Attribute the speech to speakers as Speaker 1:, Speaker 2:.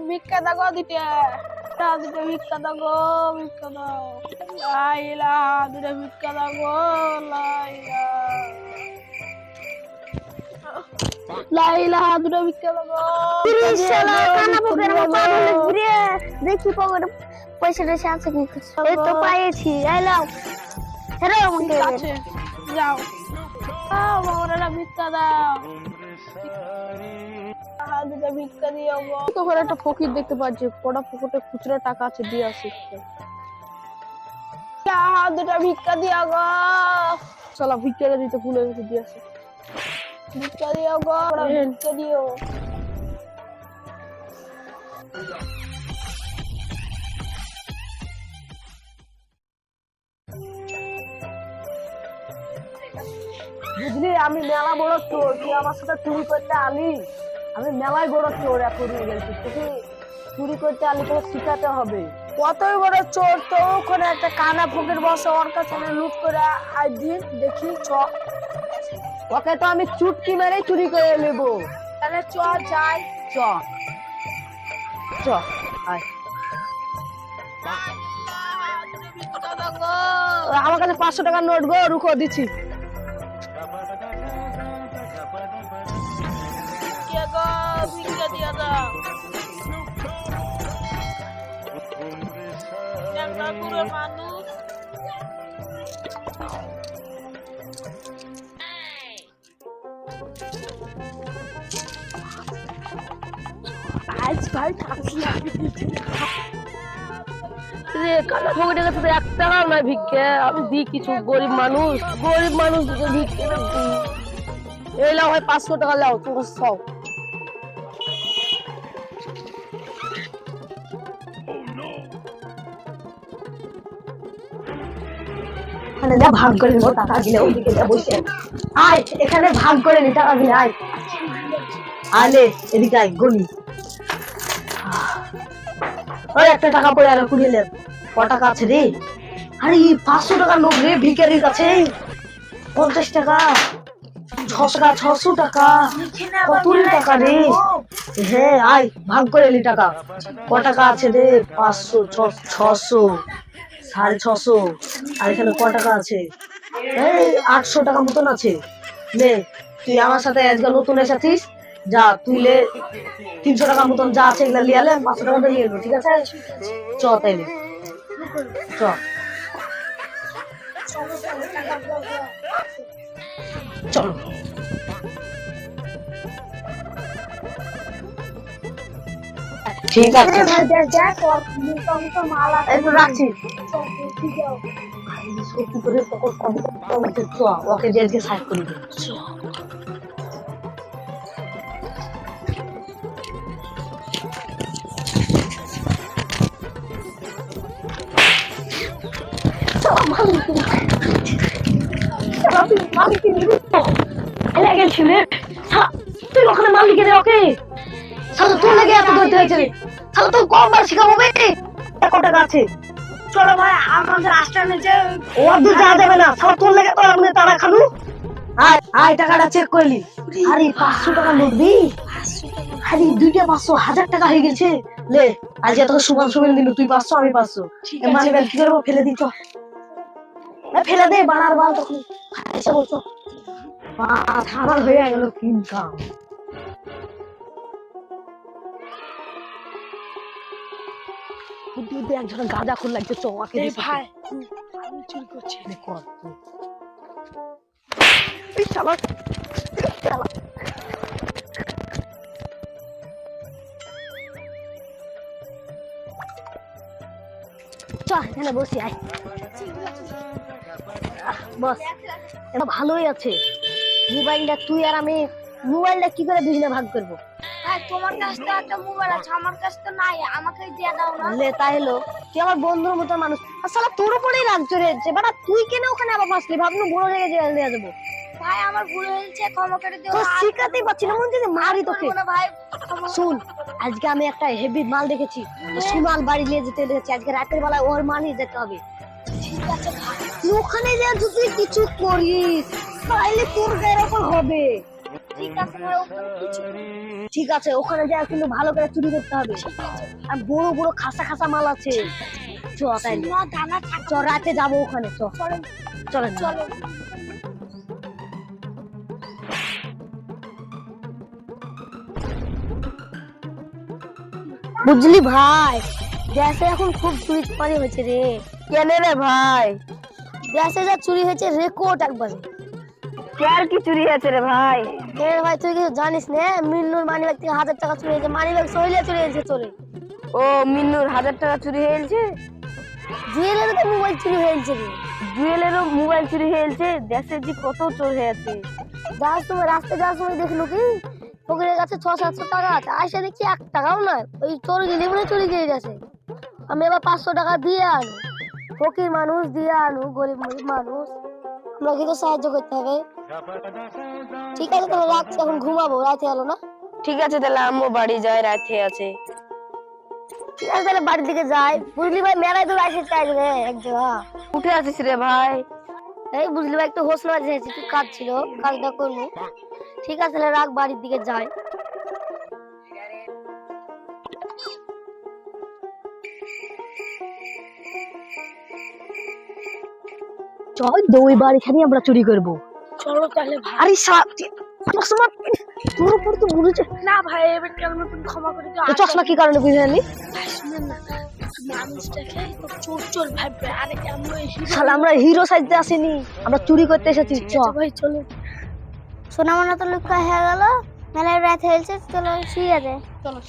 Speaker 1: ভিক্ষা দাও দিতে দুটো ভিক্ষা দাও ভিক্ষা দাও লাইলা দুটো ভিক্ষা দাও লাইলা লাইলা দুটো ভিক্ষা দাও
Speaker 2: দেখি পকেটে পয়সা টয়সা আছে কি এই তো পাইছি এলাও হেরে আমাকে
Speaker 1: আছে যাও বাবারা ভিক্ষা দাও দুটো ভিক্ষা দিও গো তো করে একটা ফকির দেখতে পাচ্ছি পড়া পকেটে খুচরা টাকা আছে দিয়ে আসি দুটো ভিক্ষা দিও গো চলো ভিক্ষা দিতে ভুলে গেছি দিয়ে আসি ভিক্ষা দিও গো ভিক্ষা দিও বুঝলি আমি মেলা বড় চোর তুই আমার সাথে চুরি করতে আলি আমি মেলায় বড় চোর এখন হয়ে গেছি তোকে চুরি করতে আলি তোকে শিখাতে হবে কতই বড় চোর তো ওখানে একটা কানা ফকির বসে ওর কাছে লুট করে আই দিন দেখি চ ওকে তো আমি চুটকি মেরে চুরি করে নেব তাহলে চ যাই চ চ আয় আমার কাছে 500 টাকার নোট গো রুকো দিচ্ছি ভিক্ষা দিয়া দাও একটা পুরো মানুষ আজ ভাই থাকছি রে কালা ফকিরের কাছে তো 1 টাকাও নাই ভিক্ষা আমি দিই কিছু গরিব মানুষ ভিক্ষা এই লাও ভাই 500 টাকা লাও তুমি সব ভাগ করে নেবো টাকা দিলে ওইদিকে বসে আয় এখানে ভাগ করে নি টাকা দিলে আয় আলে এদিকে আয় গনি ওই 1 টাকা পড়ে আলো কুড়িয়ে নে ক টাকা আছে রে আরে 500 টাকা নোট রে ভিখারির কাছে 50 টাকা 600 টাকা কত টাকা রে হ্যাঁ আয় ভাগ করে নি টাকা ক টাকা আছে রে 500 600 650 আর এখানে ক টাকা আছে এই 800 টাকা মতন আছে নে তুই আমার সাথে আজকে নতুন এসেছিস যা তুইলে 300 টাকা মতন যা আছে এগুলা লিয়ালে 500 টাকা দিয়ে নেব ঠিক আছে চ তাইলে চ চলো ঠিক আছে রাখছি ওকে দিয়ে সাইড করে দিই তুই ওখানে মালিকের ওকে তোর লাগে এত ধরতে হয়েছে তো কম বার শিখাবো কত টাকা আছে চলো ভাই আমাদের রাস্তার নিচে ওর দূর যাওয়া যাবে না তোর লাগে তো আমি তারা খালু আয় আয় টাকাটা চেক করলি আরে 500 টাকা নোট দি আরে দুইটা 500 1000 টাকা হয়ে গেছে লে আজ এত সুমান সুমান দিল তুই 500 আমি 500 মানে বের কি করব ফেলে দিছ ফেলে দে বানার বাল তখন এসে বলছো আমার হয়ে গেল কিন কাম বুদ্ধি একজন গাঁজা খুন লাগছে চোয়াকে ভাই আমি চুরি করছি কর তুই চালা চল এখানে বসি আয় বস এটা ভালোই আছে মোবাইলটা তুই আর আমি মোবাইলটা কি করে দুজনে ভাগ করবো
Speaker 3: তোমার কাছে তো একটা মোবাইল আছে আমার কাছে তো নাই আমাকে দিয়ে দাও না
Speaker 2: লে তাই হলো তুই আমার বন্ধুর মতো মানুষ আসলে তোর উপরেই রাগ চড়েছে বাবা তুই কেন ওখানে আবার ফাসলি ভাবনু বড় জায়গায় জেল দিয়ে যাবো
Speaker 3: ভাই আমার ভুল হয়েছে ক্ষমা করে দিও
Speaker 2: তো শিখাতেই পাচ্ছি না মন যদি মারি তোকে
Speaker 3: ভাই
Speaker 2: শুন আজকে আমি একটা হেভি মাল দেখেছি সুমাল বাড়ি নিয়ে যেতে দেখেছি আজকে রাতের বেলায় ওর মাল নিয়ে যেতে হবে
Speaker 3: ঠিক আছে
Speaker 2: তুই ওখানে যা যদি কিছু করিস তাহলে তোর এরকম হবে
Speaker 3: ঠিক আছে ভাই, ওখানে কিছু
Speaker 1: ঠিক আছে, ওখানে যা কিন্তু ভালো করে চুরি করতে হবে। আর বড় বড় খাসা খাসা মাল আছে। চ তাই
Speaker 3: সোনা দানা থাকে।
Speaker 1: চ, রাতে যাবো ওখানে। চ
Speaker 3: চলেন
Speaker 1: চলেন
Speaker 3: চলো।
Speaker 2: বুঝলি ভাই, দেশে এখন খুব চুরি চামারি হয়েছে রে।
Speaker 1: কেন রে ভাই?
Speaker 2: দেশে যা চুরি হয়েছে রেকর্ড একবারে।
Speaker 1: কার কি চুরি হয়েছে রে ভাই?
Speaker 2: এ ভাই তুই কিছু জানিস না, মিন্নুর মানিব্যাগ থেকে 1000 টাকা চুরি হয়েছে। মানিব্যাগ সইলে চুরি হয়েছে তোরে।
Speaker 1: ও মিন্নুর 1000 টাকা চুরি হয়েছে?
Speaker 2: জুয়েলের তো মোবাইল চুরি হয়েছে রে।
Speaker 1: জুয়েলেরও মোবাইল চুরি হয়েছে। দেশে যে কত চোর হয়েছে।
Speaker 2: যাওয়ার সময়, রাস্তায় যাওয়ার সময় দেখলো কি ফকিরের কাছে 600-700 টাকা আছে, আইসা দেখছি 1 টাকাও নাই। ওই চোর গেলে বলে চুরি গিয়ে গেছে। আমি এবার 500 টাকা দিয়ে আনু, ফকির মানুষ দিয়ে আনু, গরিব মানুষ, আমরা কিন্তু সাহায্য করতে হবে। ঠিক আছে তাহলে রাখছি, এখন ঘুমাবো, রাতে হলো না।
Speaker 1: ঠিক আছে তাহলে আম্মু বাড়ি যায়, রাতে আছে।
Speaker 2: ঠিক আছে তাহলে বাড়ির দিকে যাই। বুঝলি ভাই, মেলায় তো আসে চাই রে এক জায়গা।
Speaker 1: উঠে আছিস রে ভাই?
Speaker 2: এই বুঝলি ভাই, একটু হোস না যাইছি, একটু কাজ ছিল, কাজটা করবো। ঠিক আছে তাহলে রাখ, বাড়ির দিকে যাই।
Speaker 1: চল ওই বাড়িখানে আমরা চুরি করবো।
Speaker 3: চলো তাহলে ভাই।
Speaker 1: আরে চশমা তোর উপর তো বুঝেছে
Speaker 3: না ভাই, এবার কেন নতুন ক্ষমা করে দিও।
Speaker 1: তো চশমা কি কারণে বুঝে আনলি?
Speaker 3: ভাই শুনেন না, মানুষটাকে তো চোর চোর ভাববে। আরে আমরা হিরো
Speaker 1: শালা আমরা হিরো সাজতে আসিনি, আমরা চুরি করতে এসেছি। চ
Speaker 3: ভাই, চলো।
Speaker 2: সোনা মনে তো লুকা হয়ে গেল, মেলায় রাত হয়েছে, চলো শুয়ে যায়।
Speaker 3: চলো।